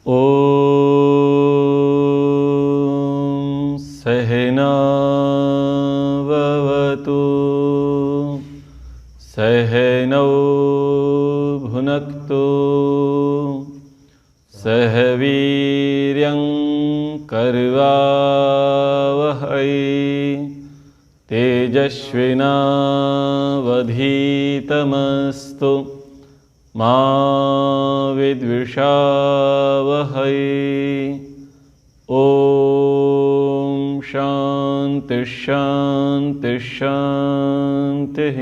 ॐ सहना भवतु सहनौ भुनक्तु सह वीर्यं कर्वावहै तेजस्विनावधीतमस्तु मा विद्विषावहै। ॐ शान्ति शान्ति शान्तिः।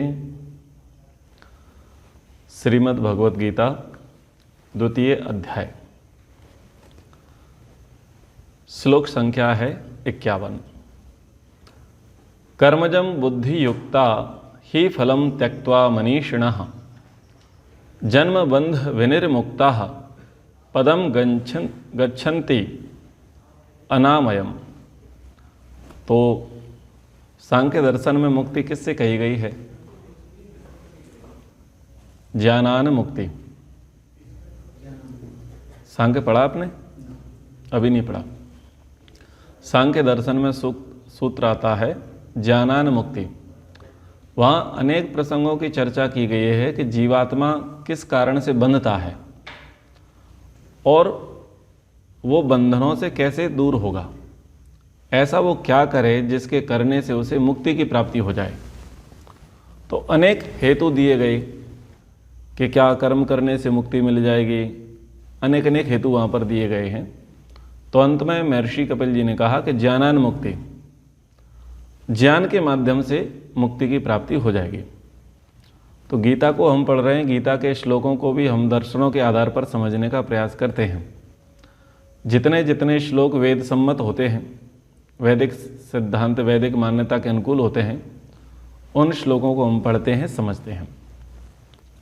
श्रीमद् भगवद गीता द्वितीय अध्याय, श्लोक संख्या है 51। कर्मजं बुद्धियुक्ता हि फलं त्यक्त्वा मनीषिणः जन्मबंध विनिर्मुक्ताः पदं गच्छन्ति अनामयम्। तो सांख्य दर्शन में मुक्ति किससे कही गई है? ज्ञानान मुक्ति। सांख्य पढ़ा आपने? अभी नहीं पढ़ा। सांख्य दर्शन में सूत्र आता है ज्ञानान मुक्ति। वहाँ अनेक प्रसंगों की चर्चा की गई है कि जीवात्मा किस कारण से बंधता है और वो बंधनों से कैसे दूर होगा, ऐसा वो क्या करे जिसके करने से उसे मुक्ति की प्राप्ति हो जाए। तो अनेक हेतु दिए गए कि क्या कर्म करने से मुक्ति मिल जाएगी, अनेक अनेक हेतु वहाँ पर दिए गए हैं। तो अंत में महर्षि कपिल जी ने कहा कि ज्ञानान मुक्ति, ज्ञान के माध्यम से मुक्ति की प्राप्ति हो जाएगी। तो गीता को हम पढ़ रहे हैं, गीता के श्लोकों को भी हम दर्शनों के आधार पर समझने का प्रयास करते हैं। जितने जितने श्लोक वेद सम्मत होते हैं, वैदिक सिद्धांत वैदिक मान्यता के अनुकूल होते हैं, उन श्लोकों को हम पढ़ते हैं, समझते हैं।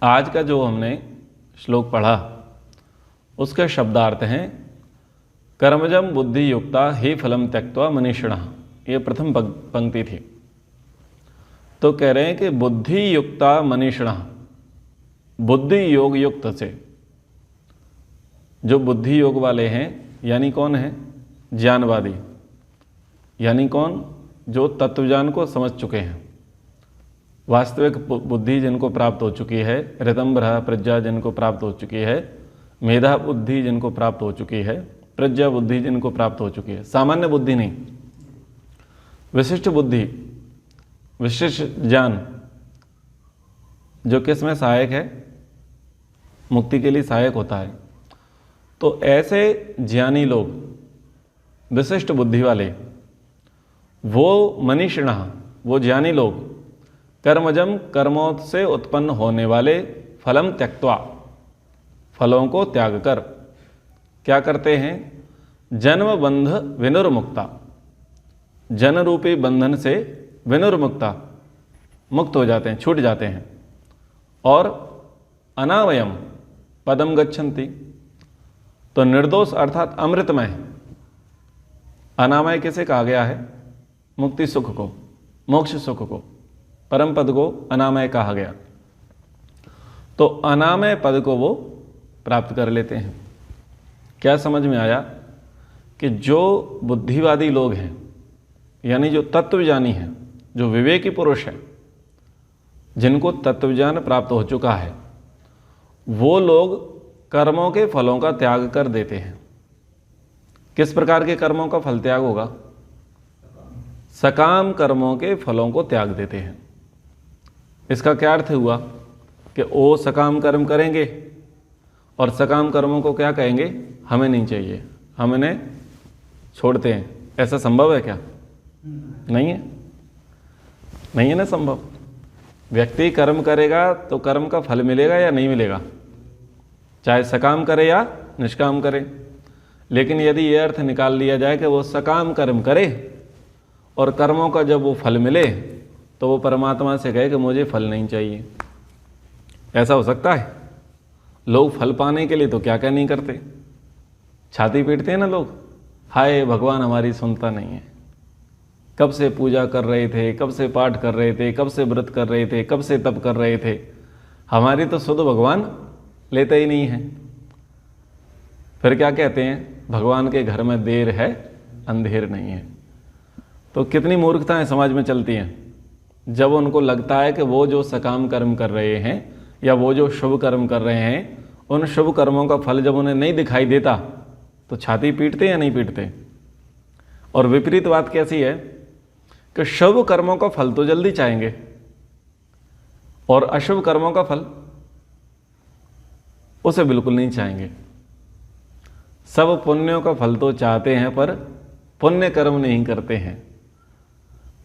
आज का जो हमने श्लोक पढ़ा उसके शब्दार्थ हैं कर्मजं बुद्धि युक्ता ही फलम त्यक्त्वा मनीषिणः। ये प्रथम पंक्ति थी। तो कह रहे हैं कि बुद्धि युक्ता मनीषिणः, बुद्धि योग युक्त से, जो बुद्धि योग वाले हैं, यानी कौन है? ज्ञानवादी। यानी कौन? जो तत्वज्ञान को समझ चुके हैं, वास्तविक बुद्धि जिनको प्राप्त हो चुकी है, ऋतंभ्र प्रज्ञा जिनको प्राप्त हो चुकी है, मेधा बुद्धि जिनको प्राप्त हो चुकी है, प्रज्ञा बुद्धि जिनको प्राप्त हो चुकी है। सामान्य बुद्धि नहीं, विशिष्ट बुद्धि, विशिष्ट ज्ञान, जो किस में सहायक है? मुक्ति के लिए सहायक होता है। तो ऐसे ज्ञानी लोग, विशिष्ट बुद्धि वाले, वो मनीषिणः, वो ज्ञानी लोग, कर्मजम, कर्मों से उत्पन्न होने वाले, फलम त्यक्त्वा, फलों को त्याग कर क्या करते हैं? जन्म बंध विनिर्मुक्ता, जन रूपी बंधन से विनिर्मुक्ता, मुक्त हो जाते हैं, छूट जाते हैं। और अनावयम पदम गच्छन्ति, तो निर्दोष अर्थात अमृतमय। अनामय किसे कहा गया है? मुक्ति सुख को, मोक्ष सुख को, परम पद को अनामय कहा गया। तो अनामय पद को वो प्राप्त कर लेते हैं। क्या समझ में आया? कि जो बुद्धिवादी लोग हैं, यानी जो तत्वज्ञानी हैं, जो विवेकी पुरुष हैं, जिनको तत्वज्ञान प्राप्त हो चुका है, वो लोग कर्मों के फलों का त्याग कर देते हैं। किस प्रकार के कर्मों का फल त्याग होगा? सकाम कर्मों के फलों को त्याग देते हैं। इसका क्या अर्थ हुआ? कि वो सकाम कर्म करेंगे और सकाम कर्मों को क्या कहेंगे? हमें नहीं चाहिए, हम इन्हें छोड़ते हैं। ऐसा संभव है क्या? नहीं है, नहीं है ना संभव। व्यक्ति कर्म करेगा तो कर्म का फल मिलेगा या नहीं मिलेगा, चाहे सकाम करे या निष्काम करे। लेकिन यदि ये अर्थ निकाल लिया जाए कि वो सकाम कर्म करे और कर्मों का जब वो फल मिले तो वो परमात्मा से कहे कि मुझे फल नहीं चाहिए, ऐसा हो सकता है? लोग फल पाने के लिए तो क्या क्या नहीं करते, छाती पीटते हैं ना लोग, हाय भगवान हमारी सुनता नहीं है। कब से पूजा कर रहे थे, कब से पाठ कर रहे थे, कब से व्रत कर रहे थे, कब से तप कर रहे थे, हमारी तो सुध भगवान लेता ही नहीं है। फिर क्या कहते हैं, भगवान के घर में देर है अंधेर नहीं है। तो कितनी मूर्खताएं समाज में चलती हैं जब उनको लगता है कि वो जो सकाम कर्म कर रहे हैं या वो जो शुभ कर्म कर रहे हैं, उन शुभ कर्मों का फल जब उन्हें नहीं दिखाई देता तो छाती पीटते या नहीं पीटते। और विपरीत बात कैसी है कि शुभ कर्मों का फल तो जल्दी चाहेंगे और अशुभ कर्मों का फल उसे बिल्कुल नहीं चाहेंगे। सब पुण्यों का फल तो चाहते हैं पर पुण्य कर्म नहीं करते हैं।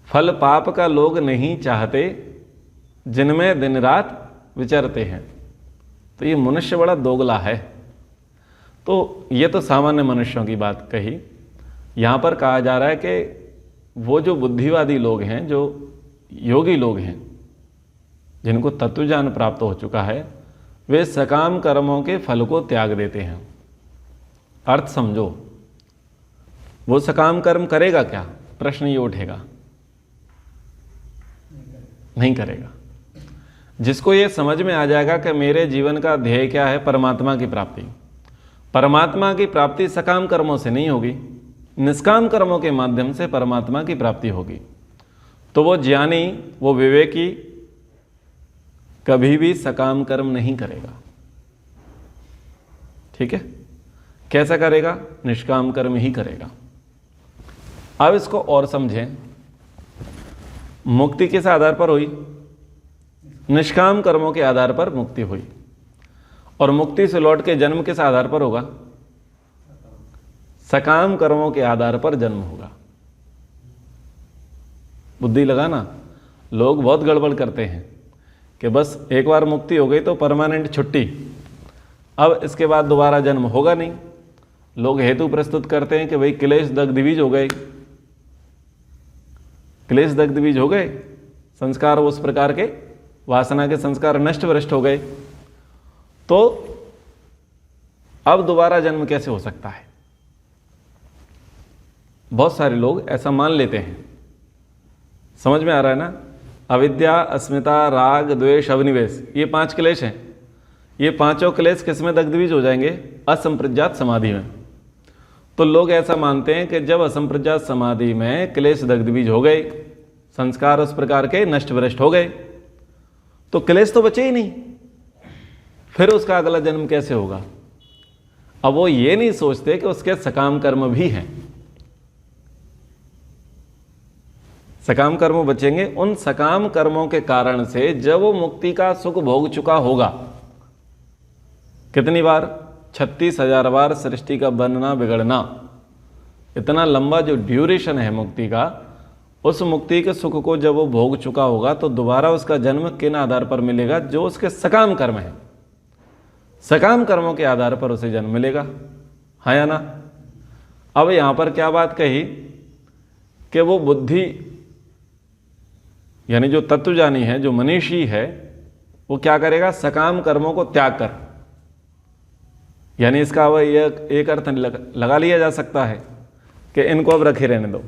फल पाप का लोग नहीं चाहते जिनमें दिन रात विचरते हैं। तो ये मनुष्य बड़ा दोगला है। तो ये तो सामान्य मनुष्यों की बात कही। यहाँ पर कहा जा रहा है कि वो जो बुद्धिवादी लोग हैं, जो योगी लोग हैं, जिनको तत्वज्ञान प्राप्त हो चुका है, वे सकाम कर्मों के फल को त्याग देते हैं। अर्थ समझो, वो सकाम कर्म करेगा क्या? प्रश्न ये उठेगा, नहीं करेगा। जिसको ये समझ में आ जाएगा कि मेरे जीवन का ध्येय क्या है, परमात्मा की प्राप्ति। परमात्मा की प्राप्ति सकाम कर्मों से नहीं होगी, निष्काम कर्मों के माध्यम से परमात्मा की प्राप्ति होगी। तो वो ज्ञानी, वो विवेकी कभी भी सकाम कर्म नहीं करेगा। ठीक है, कैसा करेगा? निष्काम कर्म ही करेगा। अब इसको और समझें, मुक्ति किस आधार पर हुई? निष्काम कर्मों के आधार पर मुक्ति हुई। और मुक्ति से लौट के जन्म किस आधार पर होगा? सकाम कर्मों के आधार पर जन्म होगा। बुद्धि लगाना। लोग बहुत गड़बड़ करते हैं कि बस एक बार मुक्ति हो गई तो परमानेंट छुट्टी, अब इसके बाद दोबारा जन्म होगा नहीं। लोग हेतु प्रस्तुत करते हैं कि भाई क्लेश दग्ध बीज हो गए, क्लेश दग्ध बीज हो गए, संस्कार उस प्रकार के, वासना के संस्कार नष्ट भ्रष्ट हो गए, तो अब दोबारा जन्म कैसे हो सकता है? बहुत सारे लोग ऐसा मान लेते हैं। समझ में आ रहा है ना? अविद्या, अस्मिता, राग, द्वेष, अभिनिवेश, ये 5 क्लेश हैं। ये पांचों क्लेश किस में दग्धबीज हो जाएंगे? असंप्रज्ञात समाधि में। तो लोग ऐसा मानते हैं कि जब असंप्रज्ञात समाधि में क्लेश दग्धबीज हो गए, संस्कार उस प्रकार के नष्ट भ्रष्ट हो गए, तो क्लेश तो बचे ही नहीं, फिर उसका अगला जन्म कैसे होगा? अब वो ये नहीं सोचते कि उसके सकाम कर्म भी हैं। सकाम कर्म बचेंगे उन सकाम कर्मों के कारण से जब वो मुक्ति का सुख भोग चुका होगा। कितनी बार? 36,000 बार सृष्टि का बनना बिगड़ना। इतना लंबा जो ड्यूरेशन है मुक्ति का, उस मुक्ति के सुख को जब वो भोग चुका होगा तो दोबारा उसका जन्म किन आधार पर मिलेगा? जो उसके सकाम कर्म है, सकाम कर्मों के आधार पर उसे जन्म मिलेगा। हाँ या ना? अब यहां पर क्या बात कही कि वो बुद्धि यानी जो तत्वज्ञानी है, जो मनीषी है, वो क्या करेगा? सकाम कर्मों को त्याग कर। यानी इसका अब एक अर्थ लगा लिया जा सकता है कि इनको अब रखे रहने दो।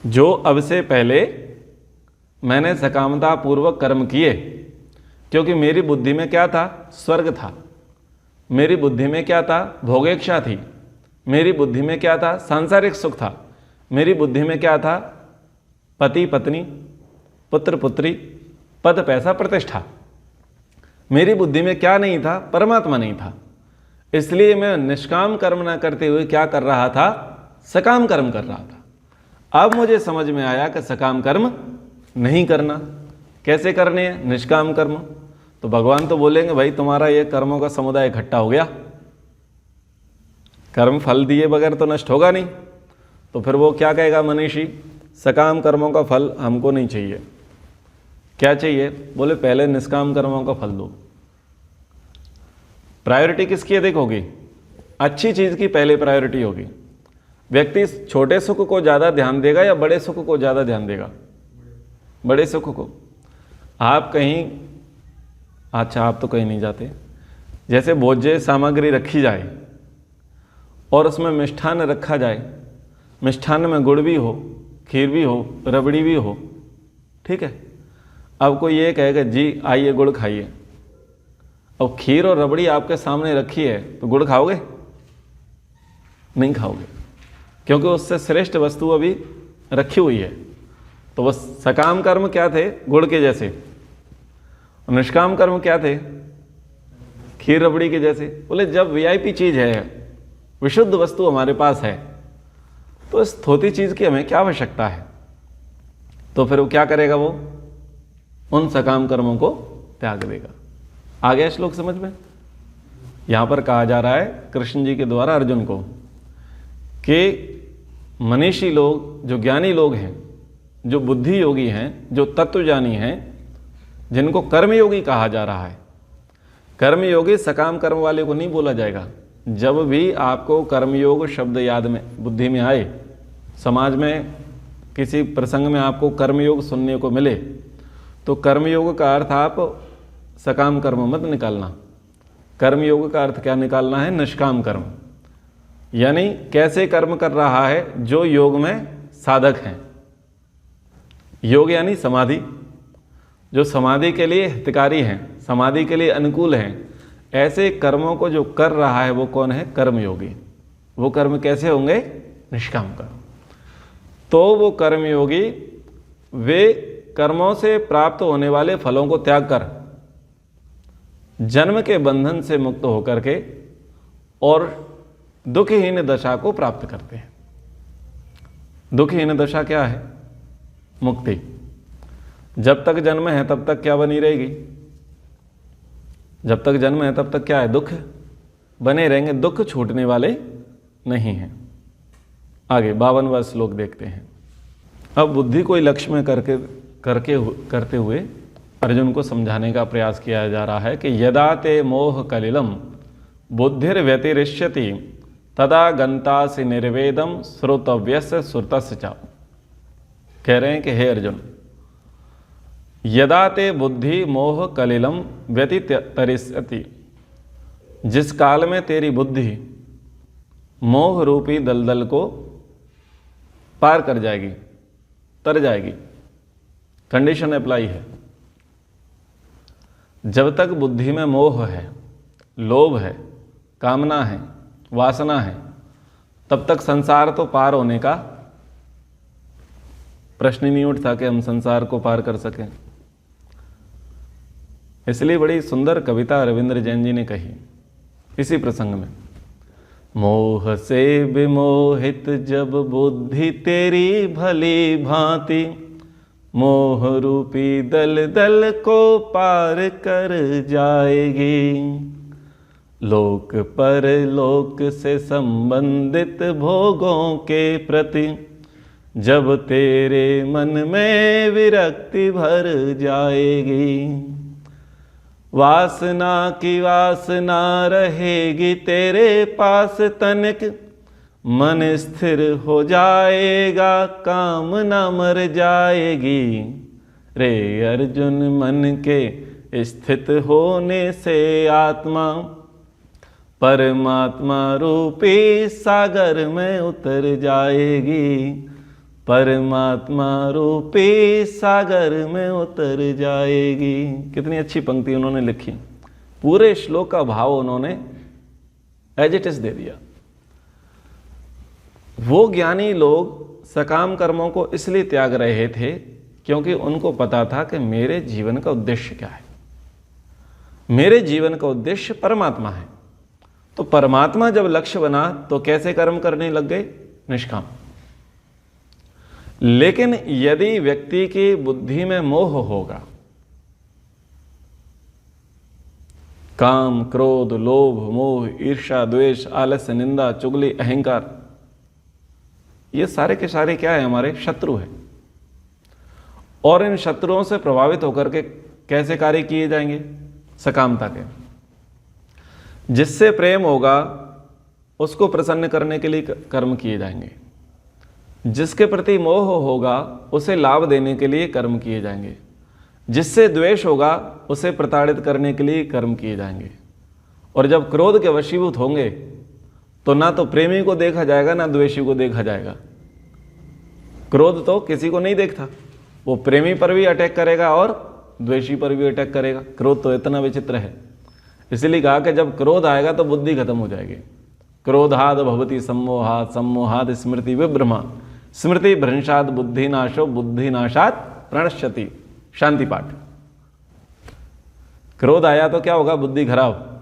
जो अब से पहले मैंने सकामता पूर्वक कर्म किए, क्योंकि मेरी बुद्धि में क्या था? स्वर्ग था। मेरी बुद्धि में क्या था? भोगेच्छा थी। मेरी बुद्धि में क्या था? सांसारिक सुख था। मेरी बुद्धि में क्या था? पति पत्नी, पुत्र पुत्री, पद पैसा प्रतिष्ठा। मेरी बुद्धि में क्या नहीं था? परमात्मा नहीं था। इसलिए मैं निष्काम कर्म ना करते हुए क्या कर रहा था? सकाम कर्म कर रहा था। अब मुझे समझ में आया कि सकाम कर्म नहीं करना। कैसे करने हैं? निष्काम कर्म। तो भगवान तो बोलेंगे भाई तुम्हारा ये कर्मों का समुदाय इकट्ठा हो गया, कर्म फल दिए बगैर तो नष्ट होगा नहीं। तो फिर वो क्या कहेगा मनीषी? सकाम कर्मों का फल हमको नहीं चाहिए। क्या चाहिए? बोले पहले निष्काम कर्मों का फल दो। प्रायोरिटी किसकी अधिक होगी? अच्छी चीज की पहले प्रायोरिटी होगी। व्यक्ति छोटे सुख को ज्यादा ध्यान देगा या बड़े सुख को ज्यादा ध्यान देगा? बड़े सुख को। आप कहीं, अच्छा आप तो कहीं नहीं जाते, जैसे भोज्य सामग्री रखी जाए और उसमें मिष्ठान रखा जाए, मिष्ठान में गुड़ भी हो, खीर भी हो, रबड़ी भी हो, ठीक है। अब कोई ये कहेगा जी आइए गुड़ खाइए, अब खीर और रबड़ी आपके सामने रखी है तो गुड़ खाओगे? नहीं खाओगे, क्योंकि उससे श्रेष्ठ वस्तु अभी रखी हुई है। तो वह सकाम कर्म क्या थे? गुड़ के जैसे। निष्काम कर्म क्या थे? खीर रबड़ी के जैसे। बोले जब वीआईपी चीज है, विशुद्ध वस्तु हमारे पास है, तो इस थोती चीज की हमें क्या आवश्यकता है? तो फिर वो क्या करेगा? वो उन सकाम कर्मों को त्याग देगा। आ गया श्लोक समझ में? यहां पर कहा जा रहा है कृष्ण जी के द्वारा अर्जुन को कि मनीषी लोग, जो ज्ञानी लोग हैं, जो बुद्धि योगी हैं, जो तत्वज्ञानी हैं, जिनको कर्मयोगी कहा जा रहा है। कर्मयोगी सकाम कर्म वाले को नहीं बोला जाएगा। जब भी आपको कर्मयोग शब्द याद में, बुद्धि में आए, समाज में किसी प्रसंग में आपको कर्मयोग सुनने को मिले, तो कर्मयोग का अर्थ आप सकाम कर्म मत निकालना। कर्मयोग का अर्थ क्या निकालना है? निष्काम कर्म। यानी कैसे कर्म कर रहा है? जो योग में साधक हैं। योग यानी समाधि, जो समाधि के लिए हितकारी हैं, समाधि के लिए अनुकूल हैं, ऐसे कर्मों को जो कर रहा है वो कौन है? कर्मयोगी। वो कर्म कैसे होंगे? निष्काम कर्म। तो वो कर्मयोगी वे कर्मों से प्राप्त होने वाले फलों को त्याग कर जन्म के बंधन से मुक्त होकर के और दुखहीन दशा को प्राप्त करते हैं। दुखहीन दशा क्या है? मुक्ति। जब तक जन्म है तब तक क्या बनी रहेगी? जब तक जन्म है तब तक क्या है? दुख बने रहेंगे, दुख छूटने वाले नहीं हैं। आगे 52वां श्लोक देखते हैं। अब बुद्धि को लक्ष्य में करते हुए अर्जुन को समझाने का प्रयास किया जा रहा है कि यदा ते मोह कलिलम बुद्धिर्व्यतिरिष्यति तदा गंतासि निर्वेदम श्रोतव्यस्य श्रुतस्य च। कह रहे हैं कि हे अर्जुन, यदा ते बुद्धि मोह कलिलम व्यतिरिष्यति, जिस काल में तेरी बुद्धि मोह रूपी दलदल को पार कर जाएगी, तर जाएगी, कंडीशन अप्लाई है। जब तक बुद्धि में मोह है, लोभ है, कामना है, वासना है, तब तक संसार तो पार होने का प्रश्न ही नहीं उठता कि हम संसार को पार कर सकें। इसलिए बड़ी सुंदर कविता रविंद्र जैन जी ने कही इसी प्रसंग में। मोह से विमोहित जब बुद्धि तेरी भली भांति, मोह रूपी दलदल को पार कर जाएगी। लोक पर लोक से संबंधित भोगों के प्रति जब तेरे मन में विरक्ति भर जाएगी। वासना की वासना रहेगी तेरे पास तनिक, मन स्थिर हो जाएगा, कामना मर जाएगी। रे अर्जुन, मन के स्थित होने से आत्मा परमात्मा रूपी सागर में उतर जाएगी। परमात्मा रूपी सागर में उतर जाएगी। कितनी अच्छी पंक्ति उन्होंने लिखी। पूरे श्लोक का भाव उन्होंने एज इट इज दे दिया। वो ज्ञानी लोग सकाम कर्मों को इसलिए त्याग रहे थे क्योंकि उनको पता था कि मेरे जीवन का उद्देश्य क्या है। मेरे जीवन का उद्देश्य परमात्मा है। तो परमात्मा जब लक्ष्य बना तो कैसे कर्म करने लग गए? निष्काम। लेकिन यदि व्यक्ति की बुद्धि में मोह होगा, काम, क्रोध, लोभ, मोह, ईर्ष्या, द्वेष, आलस्य, निंदा, चुगली, अहंकार, ये सारे के सारे क्या है? हमारे शत्रु हैं। और इन शत्रुओं से प्रभावित होकर के कैसे कार्य किए जाएंगे? सकामता के। जिससे प्रेम होगा उसको प्रसन्न करने के लिए कर्म किए जाएंगे। जिसके प्रति मोह होगा उसे लाभ देने के लिए कर्म किए जाएंगे। जिससे द्वेष होगा उसे प्रताड़ित करने के लिए कर्म किए जाएंगे। और जब क्रोध के वशीभूत होंगे तो ना तो प्रेमी को देखा जाएगा ना द्वेषी को देखा जाएगा। क्रोध तो किसी को नहीं देखता, वो प्रेमी पर भी अटैक करेगा और द्वेषी पर भी अटैक करेगा। क्रोध तो इतना विचित्र है। इसलिए कहा कि जब क्रोध आएगा तो बुद्धि खत्म हो जाएगी। क्रोधाद भवति सम्मोहात, सम्मोहाद स्मृति विभ्रमा, स्मृति भ्रंशात बुद्धिनाशो, बुद्धिनाशात प्रणश्यति। शांति पाठ। क्रोध आया तो क्या होगा? बुद्धि खराब,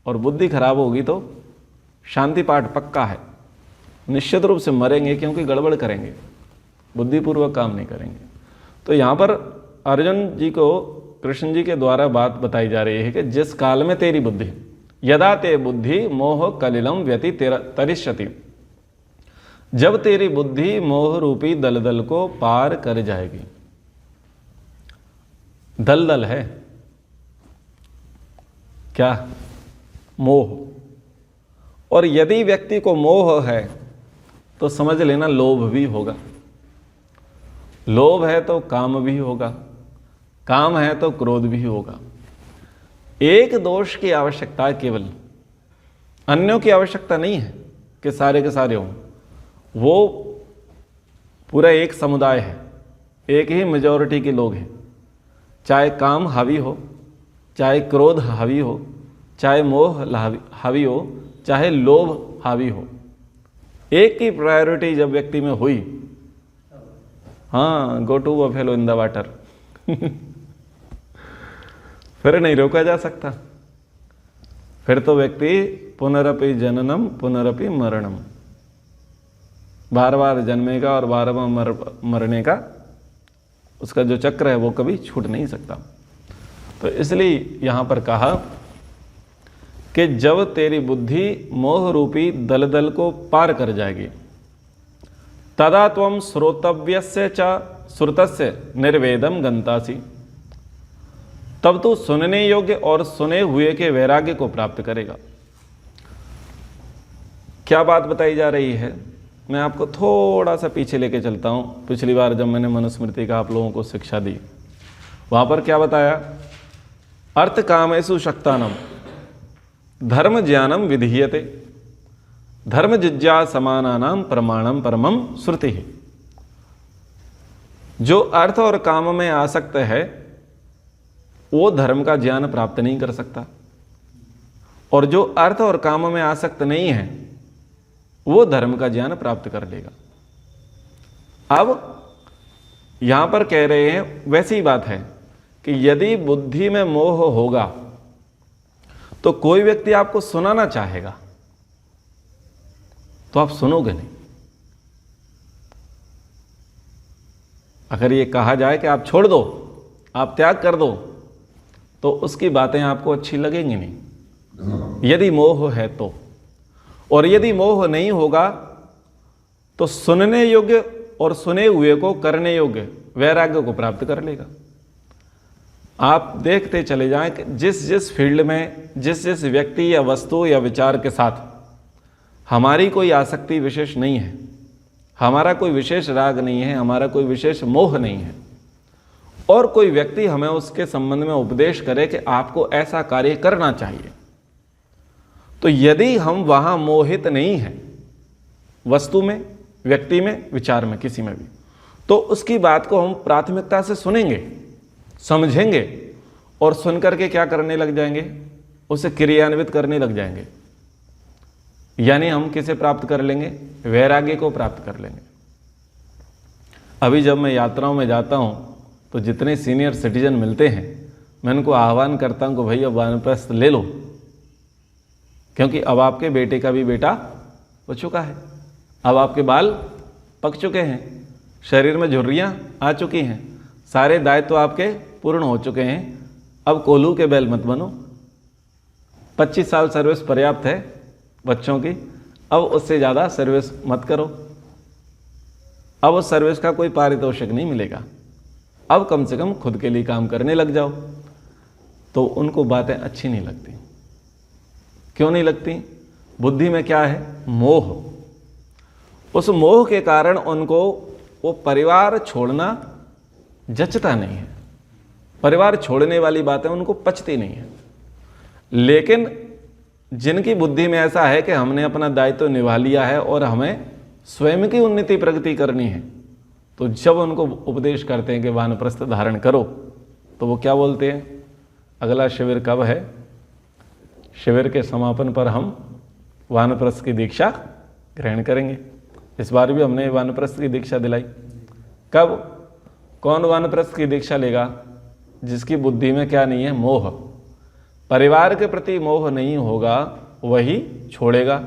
और बुद्धि खराब होगी तो शांति पाठ पक्का है, निश्चित रूप से मरेंगे, क्योंकि गड़बड़ करेंगे, बुद्धिपूर्वक काम नहीं करेंगे। तो यहाँ पर अर्जुन जी को कृष्ण जी के द्वारा बात बताई जा रही है कि जिस काल में तेरी बुद्धि, यदा ते बुद्धि मोह कलिलम व्यति तरिष्यति, जब तेरी बुद्धि मोह रूपी दलदल को पार कर जाएगी। दलदल है क्या? मोह। और यदि व्यक्ति को मोह है तो समझ लेना लोभ भी होगा, लोभ है तो काम भी होगा, काम है तो क्रोध भी होगा। एक दोष की आवश्यकता है केवल, अन्यों की आवश्यकता नहीं है कि सारे के सारे हों। वो पूरा एक समुदाय है, एक ही मेजॉरिटी के लोग हैं, चाहे काम हावी हो, चाहे क्रोध हावी हो, चाहे मोह हावी हो, चाहे लोभ हावी हो। एक की प्रायोरिटी जब व्यक्ति में हुई, हाँ, go to buffalo in the water, फिर नहीं रोका जा सकता। फिर तो व्यक्ति पुनरपि जननम पुनरपि मरणम, बार बार जन्मेगा और बार बार मरने का उसका जो चक्र है वो कभी छूट नहीं सकता। तो इसलिए यहां पर कहा कि जब तेरी बुद्धि मोह रूपी दलदल को पार कर जाएगी, तदा त्वं श्रोतव्यस्य च श्रुतस्य निर्वेदम गंतासी, तब तू सुनने योग्य और सुने हुए के वैराग्य को प्राप्त करेगा। क्या बात बताई जा रही है? मैं आपको थोड़ा सा पीछे लेके चलता हूं। पिछली बार जब मैंने मनुस्मृति का आप लोगों को शिक्षा दी, वहां पर क्या बताया? अर्थ कामेषु शक्तानम धर्म ज्ञानम विधीयते, धर्म जिज्ञासमानानां प्रमाणम परमम श्रुति। जो अर्थ और काम में आसक्त है वो धर्म का ज्ञान प्राप्त नहीं कर सकता, और जो अर्थ और काम में आसक्त नहीं है वो धर्म का ज्ञान प्राप्त कर लेगा। अब यहां पर कह रहे हैं वैसी बात है कि यदि बुद्धि में मोह होगा तो कोई व्यक्ति आपको सुनाना चाहेगा तो आप सुनोगे नहीं। अगर ये कहा जाए कि आप छोड़ दो, आप त्याग कर दो, तो उसकी बातें आपको अच्छी लगेंगी नहीं, यदि मोह है तो। और यदि मोह नहीं होगा तो सुनने योग्य और सुने हुए को करने योग्य वैराग्य को प्राप्त कर लेगा। आप देखते चले जाएं कि जिस जिस फील्ड में जिस जिस व्यक्ति या वस्तु या विचार के साथ हमारी कोई आसक्ति विशेष नहीं है, हमारा कोई विशेष राग नहीं है, हमारा कोई विशेष मोह नहीं है, और कोई व्यक्ति हमें उसके संबंध में उपदेश करे कि आपको ऐसा कार्य करना चाहिए, तो यदि हम वहां मोहित नहीं हैं, वस्तु में, व्यक्ति में, विचार में, किसी में भी, तो उसकी बात को हम प्राथमिकता से सुनेंगे, समझेंगे, और सुनकर के क्या करने लग जाएंगे? उसे क्रियान्वित करने लग जाएंगे। यानी हम किसे प्राप्त कर लेंगे? वैराग्य को प्राप्त कर लेंगे। अभी जब मैं यात्राओं में जाता हूं तो जितने सीनियर सिटीजन मिलते हैं मैं उनको आह्वान करता हूं कि भाई अब वानप्रस्थ ले लो, क्योंकि अब आपके बेटे का भी बेटा हो चुका है, अब आपके बाल पक चुके हैं, शरीर में झुर्रियां आ चुकी हैं, सारे दायित्व आपके पूर्ण हो चुके हैं। अब कोल्हू के बैल मत बनो। 25 साल सर्विस पर्याप्त है बच्चों की, अब उससे ज़्यादा सर्विस मत करो। अब उस सर्विस का कोई पारितोषिक नहीं मिलेगा, अब कम से कम खुद के लिए काम करने लग जाओ। तो उनको बातें अच्छी नहीं लगती। क्यों नहीं लगती? बुद्धि में क्या है? मोह। उस मोह के कारण उनको वो परिवार छोड़ना जचता नहीं है, परिवार छोड़ने वाली बातें उनको पचती नहीं है। लेकिन जिनकी बुद्धि में ऐसा है कि हमने अपना दायित्व निभा लिया है और हमें स्वयं की उन्नति प्रगति करनी है, तो जब उनको उपदेश करते हैं कि वानप्रस्थ धारण करो, तो वो क्या बोलते हैं? अगला शिविर कब है? शिविर के समापन पर हम वानप्रस्थ की दीक्षा ग्रहण करेंगे। इस बार भी हमने वानप्रस्थ की दीक्षा दिलाई। कब? कौन वानप्रस्थ की दीक्षा लेगा? जिसकी बुद्धि में क्या नहीं है? मोह। परिवार के प्रति मोह नहीं होगा वही छोड़ेगा।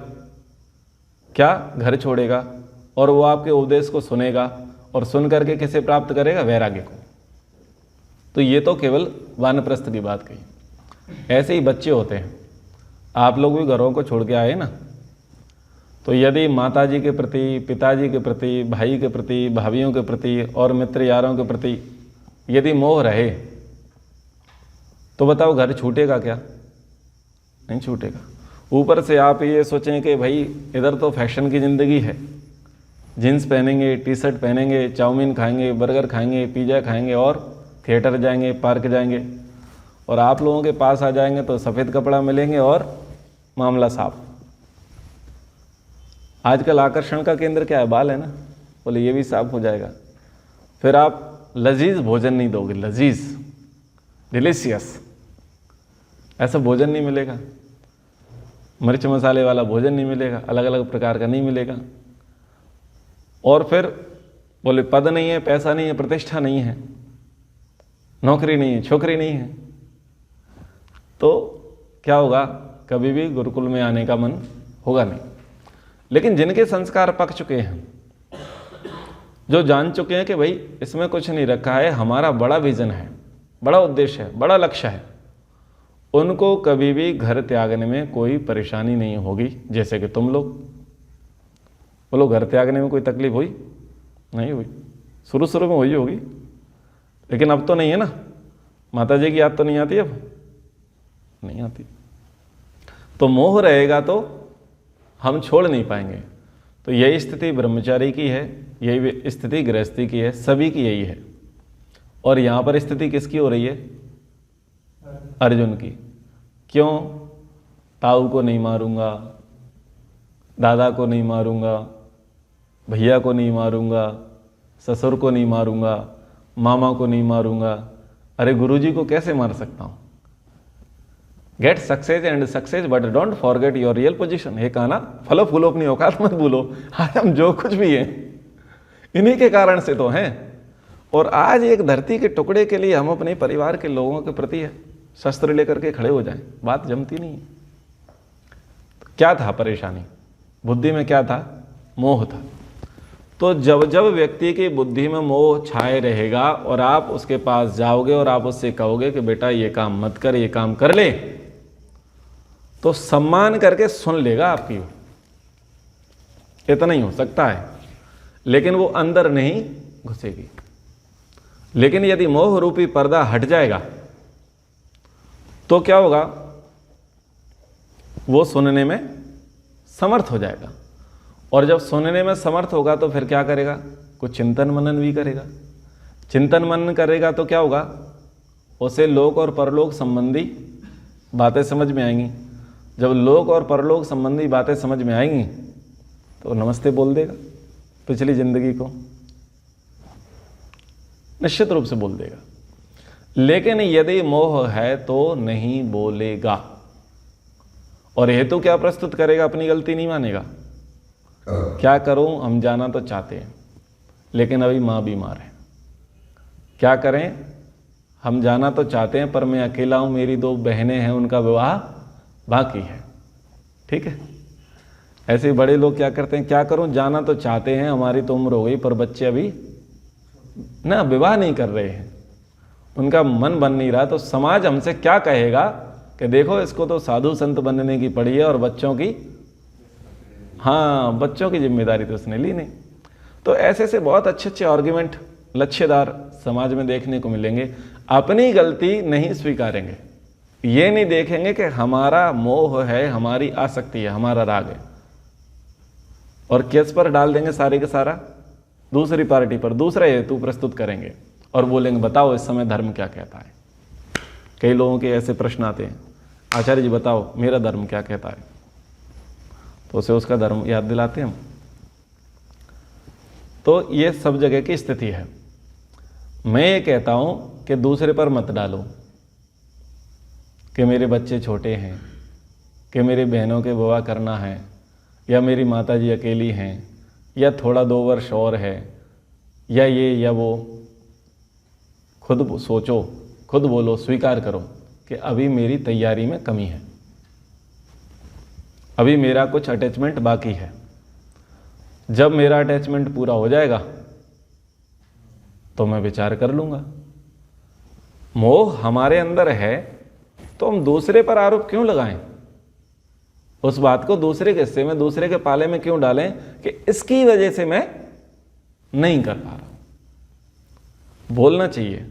क्या? घर छोड़ेगा। और वो आपके उपदेश को सुनेगा और सुन करके किसे प्राप्त करेगा? वैराग्य को। तो ये तो केवल वानप्रस्थ की बात कही। ऐसे ही बच्चे होते हैं, आप लोग भी घरों को छोड़ के आए ना, तो यदि माताजी के प्रति, पिताजी के प्रति, भाई के प्रति, भाभीियों के प्रति और मित्र यारों के प्रति यदि मोह रहे तो बताओ घर छूटेगा क्या? नहीं छूटेगा। ऊपर से आप ये सोचें कि भाई इधर तो फैशन की ज़िंदगी है, जीन्स पहनेंगे, टी शर्ट पहनेंगे, चाउमीन खाएंगे, बर्गर खाएंगे, पिज़्ज़ा खाएंगे और थिएटर जाएंगे, पार्क जाएंगे, और आप लोगों के पास आ जाएंगे तो सफ़ेद कपड़ा मिलेंगे और मामला साफ। आजकल आकर्षण का केंद्र क्या है? बाल है ना, बोले ये भी साफ हो जाएगा। फिर आप लजीज भोजन नहीं दोगे, लजीज, डिलीशियस, ऐसा भोजन नहीं मिलेगा। मिर्च मसाले वाला भोजन नहीं मिलेगा, अलग अलग प्रकार का नहीं मिलेगा। और फिर बोले पद नहीं है, पैसा नहीं है, प्रतिष्ठा नहीं है, नौकरी नहीं है, छोकरी नहीं है, तो क्या होगा? कभी भी गुरुकुल में आने का मन होगा नहीं। लेकिन जिनके संस्कार पक चुके हैं, जो जान चुके हैं कि भाई इसमें कुछ नहीं रखा है, हमारा बड़ा विजन है, बड़ा उद्देश्य है, बड़ा लक्ष्य है, उनको कभी भी घर त्यागने में कोई परेशानी नहीं होगी। जैसे कि तुम लोग बोलो, घर त्यागने में कोई तकलीफ हुई? नहीं हुई। शुरू शुरू में हुई होगी, लेकिन अब तो नहीं है ना। माता जी की याद तो नहीं आती, अब नहीं आती। तो मोह रहेगा तो हम छोड़ नहीं पाएंगे। तो यही स्थिति ब्रह्मचारी की है, यही स्थिति गृहस्थी की है, सभी की यही है। और यहाँ पर स्थिति किसकी हो रही है? अर्जुन की। क्यों? ताऊ को नहीं मारूंगा, दादा को नहीं मारूंगा, भैया को नहीं मारूंगा, ससुर को नहीं मारूंगा, मामा को नहीं मारूंगा, अरे गुरुजी को कैसे मार सकता हूं? Get success and success but don't forget your real position. हे कहा ना, फलो फूलो अपनी औकात मत भूलो। आज हम जो कुछ भी हैं इन्हीं के कारण से तो हैं। और आज एक धरती के टुकड़े के लिए हम अपने परिवार के लोगों के प्रति शस्त्र लेकर के खड़े हो जाएं, बात जमती नहीं है। क्या था परेशानी? बुद्धि में क्या था? मोह था। तो जब जब व्यक्ति की बुद्धि में मोह छाए रहेगा और आप उसके पास जाओगे और आप उससे कहोगे कि बेटा ये काम मत कर, ये काम कर ले, तो सम्मान करके सुन लेगा आपकी, इतना ही हो सकता है, लेकिन वो अंदर नहीं घुसेगी। लेकिन यदि मोह रूपी पर्दा हट जाएगा तो क्या होगा? वो सुनने में समर्थ हो जाएगा। और जब सुनने में समर्थ होगा तो फिर क्या करेगा? कुछ चिंतन मनन भी करेगा। चिंतन मनन करेगा तो क्या होगा? उसे लोक और परलोक संबंधी बातें समझ में आएंगी। जब लोक और परलोक संबंधी बातें समझ में आएंगी तो नमस्ते बोल देगा पिछली जिंदगी को, निश्चित रूप से बोल देगा। लेकिन यदि मोह है तो नहीं बोलेगा। और हेतु क्या प्रस्तुत करेगा? अपनी गलती नहीं मानेगा। क्या करूं? हम जाना तो चाहते हैं लेकिन अभी माँ बीमार है। क्या करें? हम जाना तो चाहते हैं पर मैं अकेला हूं, मेरी 2 बहनें हैं, उनका विवाह बाकी है। ठीक है, ऐसे ही बड़े लोग क्या करते हैं? क्या करूं? जाना तो चाहते हैं, हमारी तो उम्र हो गई पर बच्चे अभी ना विवाह नहीं कर रहे हैं, उनका मन बन नहीं रहा। तो समाज हमसे क्या कहेगा कि देखो इसको तो साधु संत बनने की पड़ी है और बच्चों की, हाँ, बच्चों की जिम्मेदारी तो उसने ली नहीं। तो ऐसे से बहुत अच्छे अच्छे आर्ग्यूमेंट लच्छेदार समाज में देखने को मिलेंगे। अपनी गलती नहीं स्वीकारेंगे, ये नहीं देखेंगे कि हमारा मोह है, हमारी आसक्ति है, हमारा राग है, और किस पर डाल देंगे सारे के सारा? दूसरी पार्टी पर। दूसरा हेतु प्रस्तुत करेंगे और बोलेंगे बताओ इस समय धर्म क्या कहता है। कई लोगों के ऐसे प्रश्न आते हैं, आचार्य जी बताओ मेरा धर्म क्या कहता है, तो उसे उसका धर्म याद दिलाते हैं हम। तो ये सब जगह की स्थिति है। मैं ये कहता हूं कि दूसरे पर मत डालो कि मेरे बच्चे छोटे हैं, कि मेरी बहनों के विवाह करना है, या मेरी माताजी अकेली हैं, या थोड़ा 2 वर्ष और है, या ये या वो, खुद सोचो, खुद बोलो, स्वीकार करो कि अभी मेरी तैयारी में कमी है, अभी मेरा कुछ अटैचमेंट बाकी है। जब मेरा अटैचमेंट पूरा हो जाएगा तो मैं विचार कर लूँगा। मोह हमारे अंदर है तो हम दूसरे पर आरोप क्यों लगाएं? उस बात को दूसरे के हिस्से में, दूसरे के पाले में क्यों डालें कि इसकी वजह से मैं नहीं कर पा रहा। बोलना चाहिए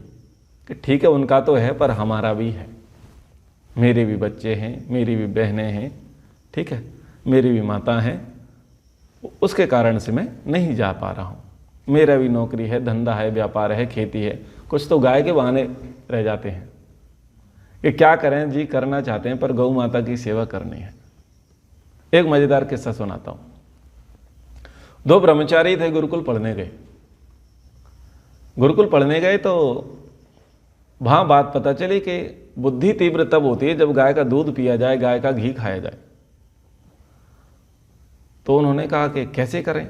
कि ठीक है, उनका तो है पर हमारा भी है, मेरे भी बच्चे हैं, मेरी भी बहनें हैं, ठीक है, मेरी भी माता हैं, उसके कारण से मैं नहीं जा पा रहा हूँ। मेरा भी नौकरी है, धंधा है, व्यापार है, खेती है, कुछ तो गाय के बहाने रह जाते हैं कि क्या करें जी, करना चाहते हैं पर गौ माता की सेवा करनी है। एक मजेदार किस्सा सुनाता हूँ। 2 ब्रह्मचारी थे, गुरुकुल पढ़ने गए। गुरुकुल पढ़ने गए तो वहाँ बात पता चली कि बुद्धि तीव्र तब होती है जब गाय का दूध पिया जाए, गाय का घी खाया जाए। तो उन्होंने कहा कि कैसे करें।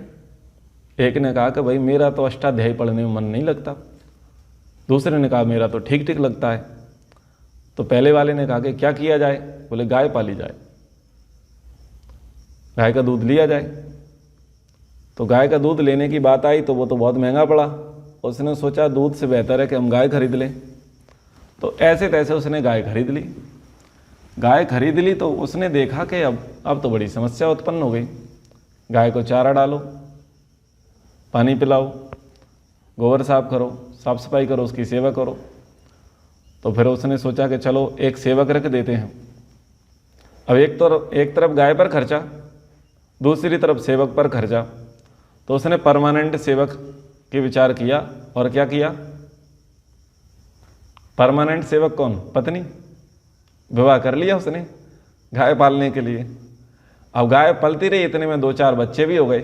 एक ने कहा कि भाई मेरा तो अष्टाध्यायी पढ़ने में मन नहीं लगता। दूसरे ने कहा मेरा तो ठीक ठीक लगता है। तो पहले वाले ने कहा कि क्या किया जाए? बोले गाय पाली जाए, गाय का दूध लिया जाए। तो गाय का दूध लेने की बात आई तो वो तो बहुत महंगा पड़ा। उसने सोचा दूध से बेहतर है कि हम गाय खरीद लें। तो ऐसे तैसे उसने गाय खरीद ली। गाय खरीद ली तो उसने देखा कि अब तो बड़ी समस्या उत्पन्न हो गई। गाय को चारा डालो, पानी पिलाओ, गोबर साफ करो, साफ सफाई करो, उसकी सेवा करो। तो फिर उसने सोचा कि चलो एक सेवक रख देते हैं। अब एक तरफ गाय पर खर्चा, दूसरी तरफ सेवक पर खर्चा। तो उसने परमानेंट सेवक के विचार किया और क्या किया? परमानेंट सेवक कौन? पत्नी। विवाह कर लिया उसने गाय पालने के लिए। अब गाय पलती रही, इतने में 2-4 बच्चे भी हो गए।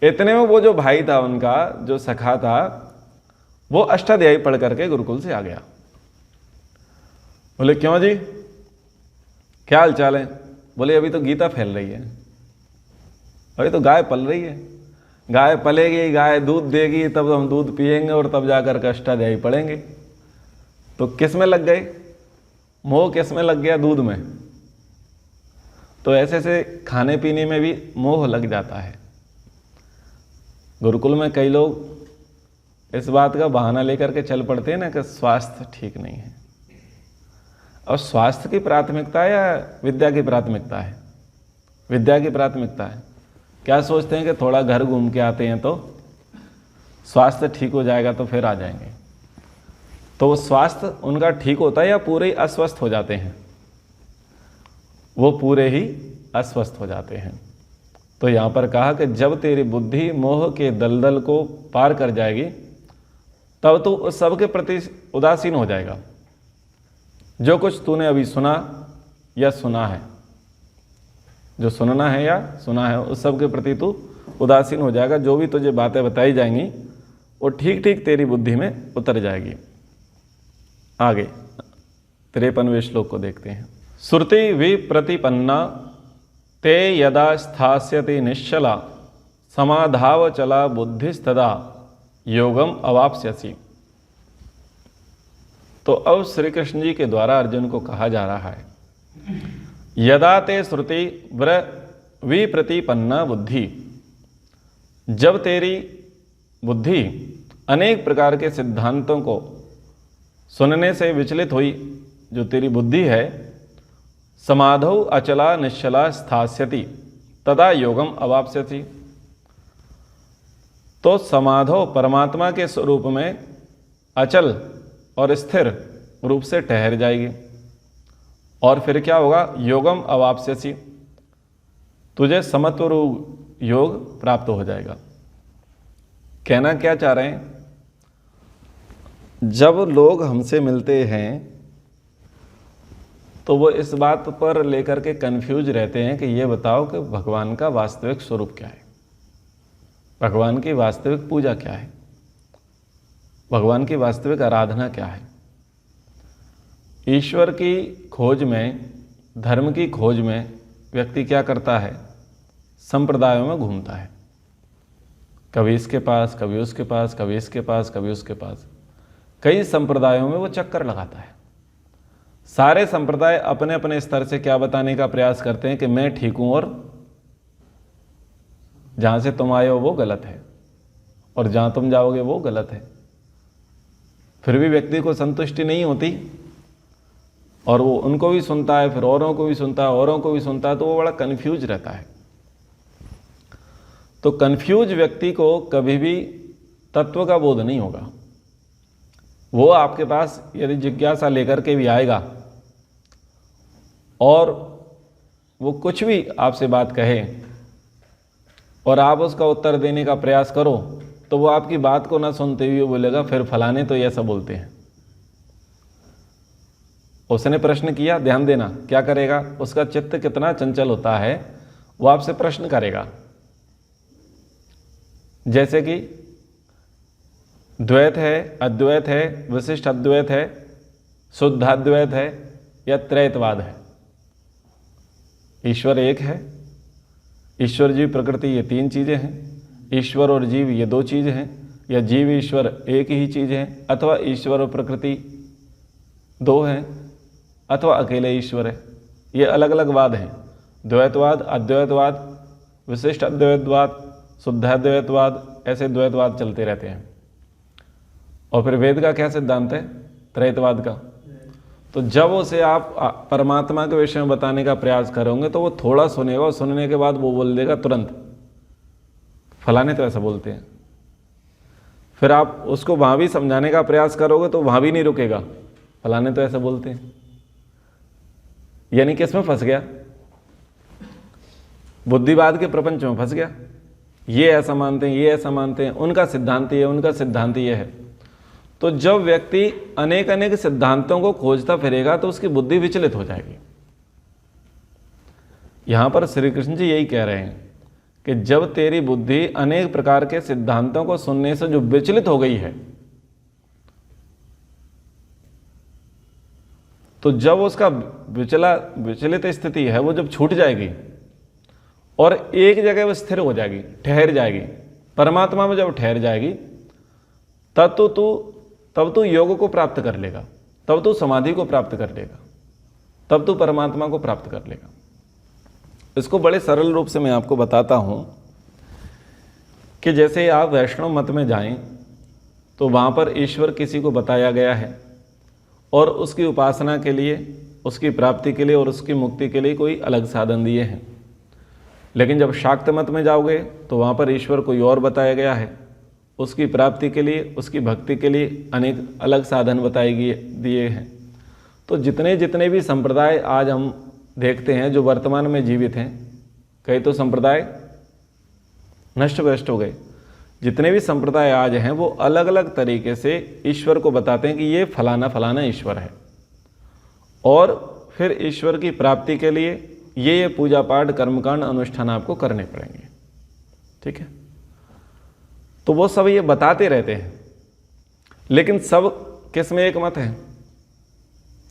इतने में वो जो भाई था उनका, जो सखा था, वो अष्टाध्यायी पढ़ करके गुरुकुल से आ गया। बोले क्यों जी, क्या हाल चाल है? बोले अभी तो गीता फैल रही है, अभी तो गाय पल रही है। गाय पलेगी, गाय दूध देगी, तब हम दूध पिएंगे और तब जाकर के अष्टाध्यायी पढ़ेंगे। तो किस में लग गए? मोह किस में लग गया? दूध में। तो ऐसे ऐसे खाने पीने में भी मोह लग जाता है। गुरुकुल में कई लोग इस बात का बहाना लेकर के चल पड़ते हैं ना कि स्वास्थ्य ठीक नहीं है। और स्वास्थ्य की प्राथमिकता है या विद्या की प्राथमिकता है? विद्या की प्राथमिकता है। क्या सोचते हैं कि थोड़ा घर घूम के आते हैं तो स्वास्थ्य ठीक हो जाएगा तो फिर आ जाएंगे। तो वो स्वास्थ्य उनका ठीक होता है या पूरे ही अस्वस्थ हो जाते हैं? वो पूरे ही अस्वस्थ हो जाते हैं। तो यहाँ पर कहा कि जब तेरी बुद्धि मोह के दलदल को पार कर जाएगी तब तो उस सब के प्रति उदासीन हो जाएगा। जो कुछ तूने अभी सुना या सुना है, जो सुनना है या सुना है, उस सब के प्रति तू उदासीन हो जाएगा। जो भी तुझे बातें बताई जाएंगी वो ठीक ठीक तेरी बुद्धि में उतर जाएगी। आगे 53वें श्लोक को देखते हैं। श्रुति विप्रतिपन्ना ते यदा स्थास्यति निश्चला समाधावचला बुद्धिस्तदा योगम अवाप्स्यसि। तो अब श्री कृष्ण जी के द्वारा अर्जुन को कहा जा रहा है, यदा ते श्रुति विप्रतिपन्ना बुद्धि, जब तेरी बुद्धि अनेक प्रकार के सिद्धांतों को सुनने से विचलित हुई, जो तेरी बुद्धि है, समाधौ अचला निश्चला स्थास्यति तदा योगम अवाप्स्यति। तो समाधौ परमात्मा के स्वरूप में अचल और स्थिर रूप से ठहर जाएगी। और फिर क्या होगा? योगम अवाप्स्यसि, तुझे समत्व रूप योग प्राप्त हो जाएगा। कहना क्या चाह रहे हैं? जब लोग हमसे मिलते हैं तो वो इस बात पर लेकर के कंफ्यूज रहते हैं कि ये बताओ कि भगवान का वास्तविक स्वरूप क्या है, भगवान की वास्तविक पूजा क्या है, भगवान की वास्तविक आराधना क्या है। ईश्वर की खोज में धर्म की खोज में व्यक्ति क्या करता है, संप्रदायों में घूमता है, कभी इसके पास, कभी उसके पास, कभी इसके पास, कभी उसके पास, कई संप्रदायों में वो चक्कर लगाता है। सारे संप्रदाय अपने अपने स्तर से क्या बताने का प्रयास करते हैं कि मैं ठीक हूं और जहां से तुम आए हो वो गलत है और जहां तुम जाओगे वो गलत है। फिर भी व्यक्ति को संतुष्टि नहीं होती और वो उनको भी सुनता है, फिर औरों को भी सुनता है, औरों को भी सुनता है, तो वो बड़ा कन्फ्यूज रहता है। तो कन्फ्यूज व्यक्ति को कभी भी तत्व का बोध नहीं होगा। वो आपके पास यदि जिज्ञासा लेकर के भी आएगा और वो कुछ भी आपसे बात कहे और आप उसका उत्तर देने का प्रयास करो, तो वो आपकी बात को ना सुनते हुए बोलेगा फिर फलाने तो ऐसा बोलते हैं। उसने प्रश्न किया, ध्यान देना क्या करेगा, उसका चित्त कितना चंचल होता है, वो आपसे प्रश्न करेगा। जैसे कि द्वैत है, अद्वैत है, विशिष्ट अद्वैत है, शुद्धाद्वैत है या त्रैतवाद है। ईश्वर एक है, ईश्वर जीव प्रकृति ये तीन चीजें हैं, ईश्वर और जीव ये दो चीजें हैं, या जीव ईश्वर एक ही चीज है, अथवा ईश्वर और प्रकृति दो हैं, अथवा अकेले ईश्वर है। ये अलग अलग वाद हैं, द्वैतवाद, अद्वैतवाद, विशिष्ट अद्वैतवाद, शुद्धाद्वैतवाद, ऐसे द्वैतवाद चलते रहते हैं। और फिर वेद का क्या सिद्धांत है, त्रैतवाद का। तो जब उसे आप परमात्मा के विषय में बताने का प्रयास करोगे तो वो थोड़ा सुनेगा और सुनने के बाद वो बोल देगा तुरंत फलाने तो ऐसा बोलते हैं। फिर आप उसको वहां भी समझाने का प्रयास करोगे तो वहां भी नहीं रुकेगा, फलाने तो ऐसा बोलते हैं। यानी किस में फंस गया, बुद्धिवाद के प्रपंच में फंस गया। ये ऐसा मानते हैं, ये ऐसा मानते हैं, उनका सिद्धांत ये, उनका सिद्धांत ये है। तो जब व्यक्ति अनेक अनेक सिद्धांतों को खोजता फिरेगा तो उसकी बुद्धि विचलित हो जाएगी। यहां पर श्री कृष्ण जी यही कह रहे हैं कि जब तेरी बुद्धि अनेक प्रकार के सिद्धांतों को सुनने से जो विचलित हो गई है, तो जब उसका विचलित स्थिति है वो जब छूट जाएगी और एक जगह वो स्थिर हो जाएगी, ठहर जाएगी, परमात्मा में जब ठहर जाएगी, तब तू योग को प्राप्त कर लेगा, तब तू समाधि को प्राप्त कर लेगा, तब तू परमात्मा को प्राप्त कर लेगा। इसको बड़े सरल रूप से मैं आपको बताता हूं कि जैसे आप वैष्णव मत में जाएं तो वहां पर ईश्वर किसी को बताया गया है और उसकी उपासना के लिए, उसकी प्राप्ति के लिए और उसकी मुक्ति के लिए कोई अलग साधन दिए हैं। लेकिन जब शाक्त मत में जाओगे तो वहाँ पर ईश्वर कोई और बताया गया है, उसकी प्राप्ति के लिए, उसकी भक्ति के लिए अनेक अलग साधन बताए दिए हैं। तो जितने जितने भी संप्रदाय आज हम देखते हैं जो वर्तमान में जीवित हैं, कई तो संप्रदाय नष्ट भ्रष्ट हो गए, जितने भी संप्रदाय आज हैं वो अलग अलग तरीके से ईश्वर को बताते हैं कि ये फलाना फलाना ईश्वर है, और फिर ईश्वर की प्राप्ति के लिए ये पूजा पाठ कर्मकांड अनुष्ठान आपको करने पड़ेंगे। ठीक है, तो वो सब ये बताते रहते हैं, लेकिन सब किस में एक मत है,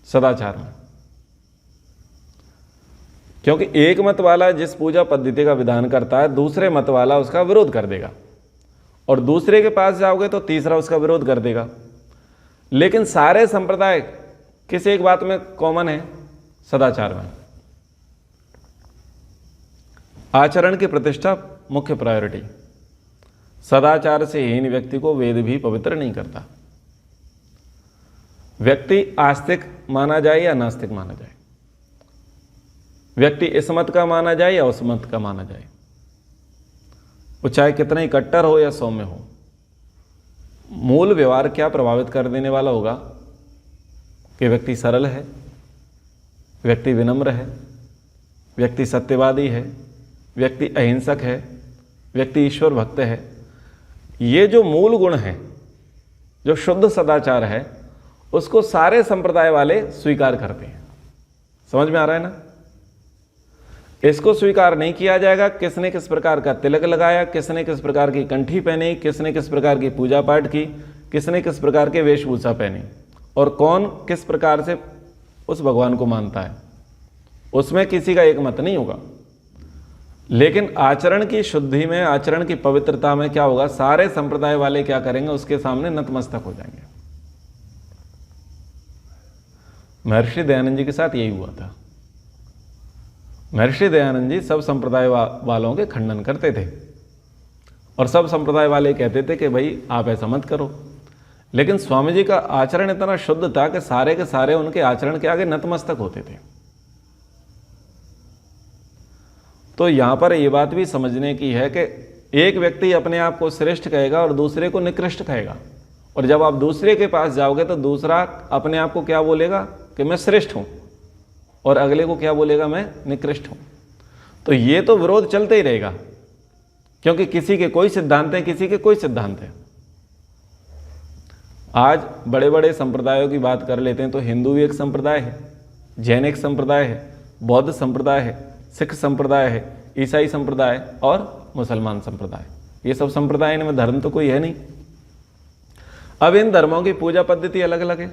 सदाचार में। क्योंकि एक मत वाला जिस पूजा पद्धति का विधान करता है, दूसरे मत वाला उसका विरोध कर देगा, और दूसरे के पास जाओगे तो तीसरा उसका विरोध कर देगा। लेकिन सारे संप्रदाय किस एक बात में कॉमन है, सदाचार में। आचरण की प्रतिष्ठा मुख्य प्रायोरिटी। सदाचार से हीन व्यक्ति को वेद भी पवित्र नहीं करता। व्यक्ति आस्तिक माना जाए या नास्तिक माना जाए, व्यक्ति इस मत का माना जाए या उस मत का माना जाए, वो चाहे कितना ही कट्टर हो या सौम्य हो, मूल व्यवहार क्या प्रभावित कर देने वाला होगा कि व्यक्ति सरल है, व्यक्ति विनम्र है, व्यक्ति सत्यवादी है, व्यक्ति अहिंसक है, व्यक्ति ईश्वर भक्त है। ये जो मूल गुण है, जो शुद्ध सदाचार है, उसको सारे संप्रदाय वाले स्वीकार करते हैं। समझ में आ रहा है ना? इसको स्वीकार नहीं किया जाएगा। किसने किस प्रकार का तिलक लगाया, किसने किस प्रकार की कंठी पहनी, किसने किस प्रकार की पूजा पाठ की, किसने किस प्रकार के वेशभूषा पहनी, और कौन किस प्रकार से उस भगवान को मानता है, उसमें किसी का एक मत नहीं होगा। लेकिन आचरण की शुद्धि में, आचरण की पवित्रता में क्या होगा, सारे संप्रदाय वाले क्या करेंगे, उसके सामने नतमस्तक हो जाएंगे। महर्षि दयानंद जी के साथ यही हुआ था। महर्षि दयानंद जी सब संप्रदाय वालों के खंडन करते थे और सब संप्रदाय वाले कहते थे कि भाई आप ऐसा मत करो। लेकिन स्वामी जी का आचरण इतना शुद्ध था कि सारे के सारे उनके आचरण के आगे नतमस्तक होते थे। तो यहां पर यह बात भी समझने की है कि एक व्यक्ति अपने आप को श्रेष्ठ कहेगा और दूसरे को निकृष्ट कहेगा, और जब आप दूसरे के पास जाओगे तो दूसरा अपने आप को क्या बोलेगा कि मैं श्रेष्ठ हूं, और अगले को क्या बोलेगा, मैं निकृष्ट हूं। तो ये तो विरोध चलते ही रहेगा, क्योंकि किसी के कोई सिद्धांत है, किसी के कोई सिद्धांत है। आज बड़े बड़े संप्रदायों की बात कर लेते हैं तो हिंदू भी एक संप्रदाय है, जैन एक संप्रदाय है, बौद्ध संप्रदाय है, सिख संप्रदाय है, ईसाई संप्रदाय और मुसलमान संप्रदाय। ये सब संप्रदाय, इनमें धर्म तो कोई है नहीं। अब इन धर्मों की पूजा पद्धति अलग अलग है,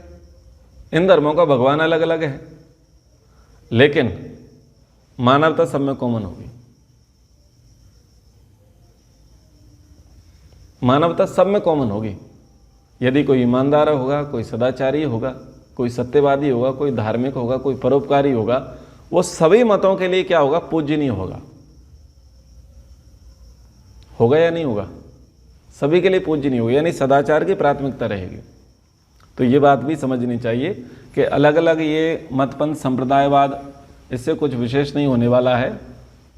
इन धर्मों का भगवान अलग अलग है, लेकिन मानवता सब में कॉमन होगी। मानवता सब में कॉमन होगी। यदि कोई ईमानदार होगा, कोई सदाचारी होगा, कोई सत्यवादी होगा, कोई धार्मिक होगा, कोई परोपकारी होगा, वो सभी मतों के लिए क्या होगा, पूजनीय होगा। होगा या नहीं होगा, सभी के लिए पूजनीय होगा, यानी सदाचार की प्राथमिकता रहेगी। तो ये बात भी समझनी चाहिए कि अलग अलग ये मतपंथ संप्रदायवाद, इससे कुछ विशेष नहीं होने वाला है।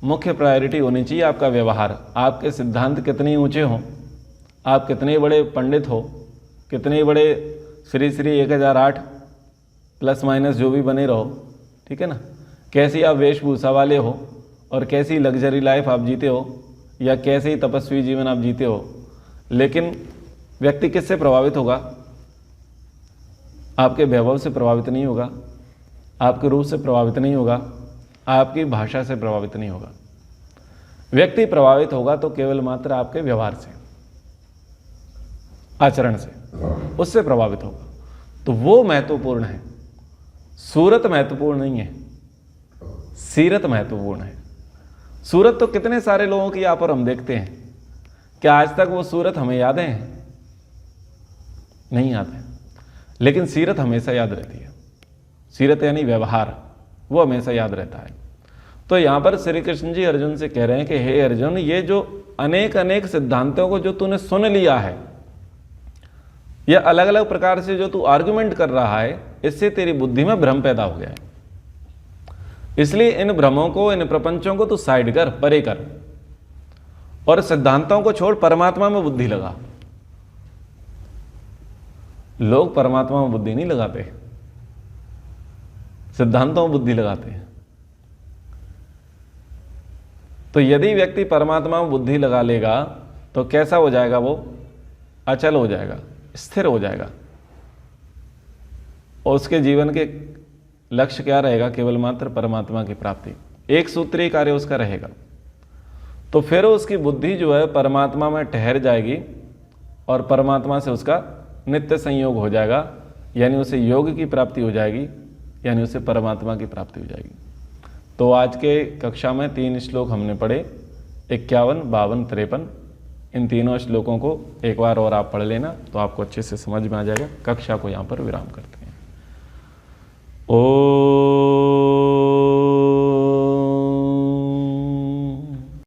मुख्य प्रायोरिटी होनी चाहिए आपका व्यवहार। आपके सिद्धांत कितने ऊंचे हों, आप कितने बड़े पंडित हो, कितने बड़े श्री श्री 1008 प्लस माइनस जो भी बने रहो, ठीक है ना, कैसी आप वेशभूषा वाले हो और कैसी लग्जरी लाइफ आप जीते हो, या कैसे ही तपस्वी जीवन आप जीते हो, लेकिन व्यक्ति किससे प्रभावित होगा, आपके वैभव से प्रभावित नहीं होगा, आपके रूप से प्रभावित नहीं होगा, आपकी भाषा से प्रभावित नहीं होगा। व्यक्ति प्रभावित होगा तो केवल मात्र आपके व्यवहार से, आचरण से, उससे प्रभावित होगा। तो वो महत्वपूर्ण है। सूरत महत्वपूर्ण नहीं है, सीरत महत्वपूर्ण है। सूरत तो कितने सारे लोगों की यहाँ पर हम देखते हैं, क्या आज तक वो सूरत हमें याद है? नहीं याद है, लेकिन सीरत हमेशा याद रहती है। सीरत यानी व्यवहार, वो हमेशा याद रहता है। तो यहाँ पर श्री कृष्ण जी अर्जुन से कह रहे हैं कि हे अर्जुन, ये जो अनेक अनेक सिद्धांतों को जो तूने सुन लिया है, या अलग अलग प्रकार से जो तू आर्गुमेंट कर रहा है, इससे तेरी बुद्धि में भ्रम पैदा हो गया है। इसलिए इन भ्रमों को, इन प्रपंचों को तू साइड कर, परे कर, और सिद्धांतों को छोड़, परमात्मा में बुद्धि लगा। लोग परमात्मा में बुद्धि नहीं लगाते, सिद्धांतों में बुद्धि लगाते हैं। तो यदि व्यक्ति परमात्मा में बुद्धि लगा लेगा तो कैसा हो जाएगा, वो अचल हो जाएगा, स्थिर हो जाएगा, और उसके जीवन के लक्ष्य क्या रहेगा, केवल मात्र परमात्मा की प्राप्ति। एक सूत्रीय कार्य उसका रहेगा। तो फिर उसकी बुद्धि जो है परमात्मा में ठहर जाएगी और परमात्मा से उसका नित्य संयोग हो जाएगा, यानी उसे योग की प्राप्ति हो जाएगी, यानी उसे परमात्मा की प्राप्ति हो जाएगी। तो आज के कक्षा में 3 श्लोक हमने पढ़े, 51, 52, 53। इन तीनों श्लोकों को एक बार और आप पढ़ लेना तो आपको अच्छे से समझ में आ जाएगा। कक्षा को यहाँ पर विराम करते हैं। ओ